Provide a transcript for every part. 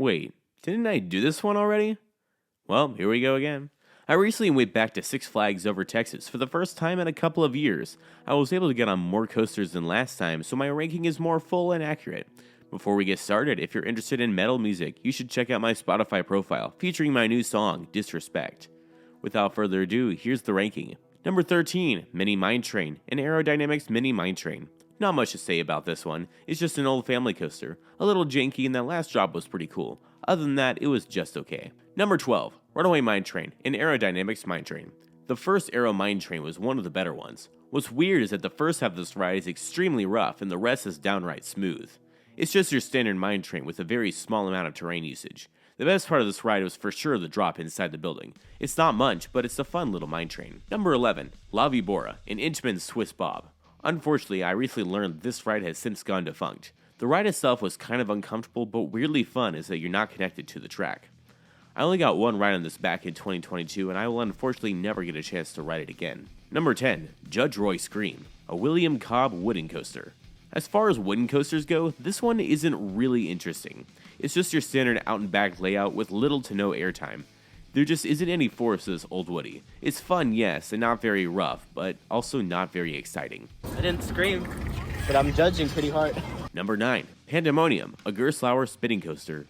Wait, didn't I do this one already? Well, here we go again. I recently went back to Six Flags Over Texas for the first time in a couple of years. I was able to get on more coasters than last time, so my ranking is more full and accurate. Before we get started, if you're interested in metal music, you should check out my Spotify profile featuring my new song, Disrespect. Without further ado, here's the ranking. Number 13, Mini Mine Train, an Aerodynamics Mini Mine Train. Not much to say about this one, it's just an old family coaster. A little janky and that last drop was pretty cool. Other than that, it was just okay. Number 12, Runaway Mine Train, an Aerodynamics Mine Train. The first Aero Mine Train was one of the better ones. What's weird is that the first half of this ride is extremely rough and the rest is downright smooth. It's just your standard mine train with a very small amount of terrain usage. The best part of this ride was for sure the drop inside the building. It's not much, but it's a fun little mine train. Number 11, La Vibora, an Inchman's Swiss Bob. Unfortunately, I recently learned this ride has since gone defunct. The ride itself was kind of uncomfortable, but weirdly fun is that you're not connected to the track. I only got one ride on this back in 2022, and I will unfortunately never get a chance to ride it again. Number 10, Judge Roy Scream, a William Cobb wooden coaster. As far as wooden coasters go, this one isn't really interesting. It's just your standard out and back layout with little to no airtime. There just isn't any force to this old Woody. It's fun, yes, and not very rough, but also not very exciting. I didn't scream, but I'm judging pretty hard. Number 9, Pandemonium, a Gerstlauer spinning coaster.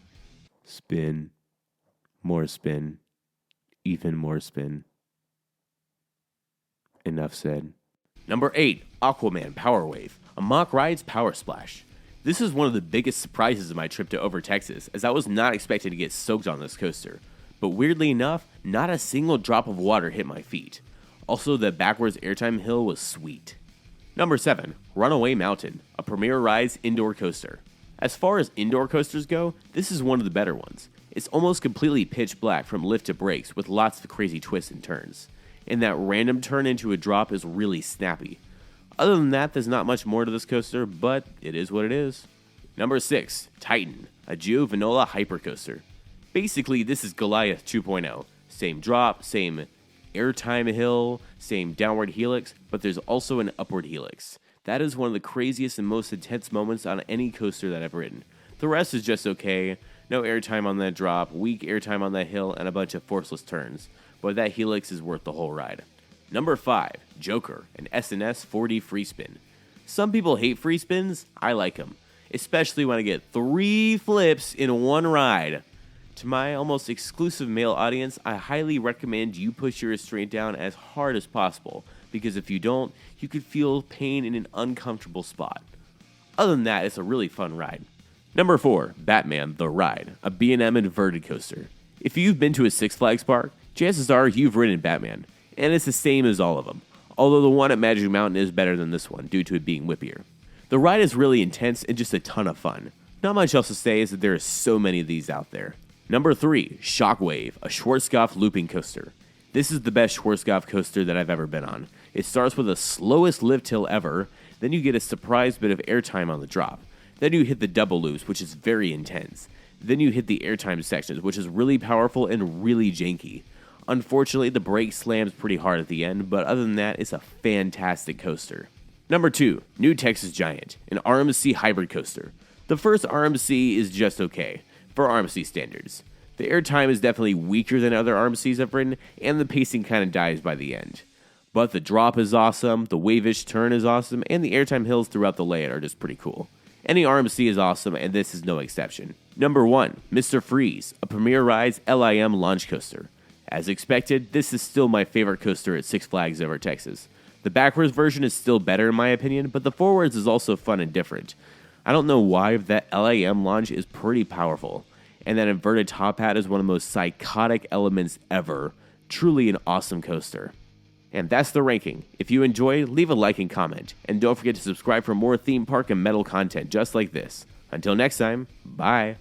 Spin, more spin, even more spin. Enough said. Number 8, Aquaman Power Wave, a Mack Rides Power Splash. This is one of the biggest surprises of my trip to Over Texas, as I was not expecting to get soaked on this coaster. But weirdly enough, not a single drop of water hit my feet. Also, the backwards airtime hill was sweet. Number 7, Runaway Mountain, a Premier Rides indoor coaster. As far as indoor coasters go, this is one of the better ones. It's almost completely pitch black from lift to brakes with lots of crazy twists and turns. And that random turn into a drop is really snappy. Other than that, there's not much more to this coaster, but it is what it is. Number 6, Titan, a Gio Vinola hypercoaster. Basically, this is Goliath 2.0. Same drop, same airtime hill, same downward helix, but there's also an upward helix. That is one of the craziest and most intense moments on any coaster that I've ridden. The rest is just okay. No airtime on that drop, weak airtime on that hill, and a bunch of forceless turns. But that helix is worth the whole ride. Number 5, Joker, an S&S 4D free spin. Some people hate free spins, I like them. Especially when I get 3 flips in one ride. To my almost exclusive male audience, I highly recommend you push your restraint down as hard as possible, because if you don't, you could feel pain in an uncomfortable spot. Other than that, it's a really fun ride. Number 4, Batman The Ride, a B&M inverted coaster. If you've been to a Six Flags park, chances are you've ridden Batman, and it's the same as all of them, although the one at Magic Mountain is better than this one due to it being whippier. The ride is really intense and just a ton of fun. Not much else to say is that there are so many of these out there. Number 3, Shockwave, a Schwarzkopf looping coaster. This is the best Schwarzkopf coaster that I've ever been on. It starts with the slowest lift hill ever, then you get a surprise bit of airtime on the drop. Then you hit the double loops, which is very intense. Then you hit the airtime sections, which is really powerful and really janky. Unfortunately, the brake slams pretty hard at the end, but other than that, it's a fantastic coaster. Number 2, New Texas Giant, an RMC hybrid coaster. The first RMC is just okay, for RMC standards. The airtime is definitely weaker than other RMCs I've ridden, and the pacing kind of dies by the end. But the drop is awesome, the wave-ish turn is awesome, and the airtime hills throughout the layout are just pretty cool. Any RMC is awesome, and this is no exception. Number 1, Mr. Freeze, a Premier Rides LIM launch coaster. As expected, this is still my favorite coaster at Six Flags Over Texas. The backwards version is still better in my opinion, but the forwards is also fun and different. I don't know why, that LIM launch is pretty powerful, and that inverted top hat is one of the most psychotic elements ever. Truly an awesome coaster. And that's the ranking. If you enjoy, leave a like and comment, and don't forget to subscribe for more theme park and metal content just like this. Until next time, bye.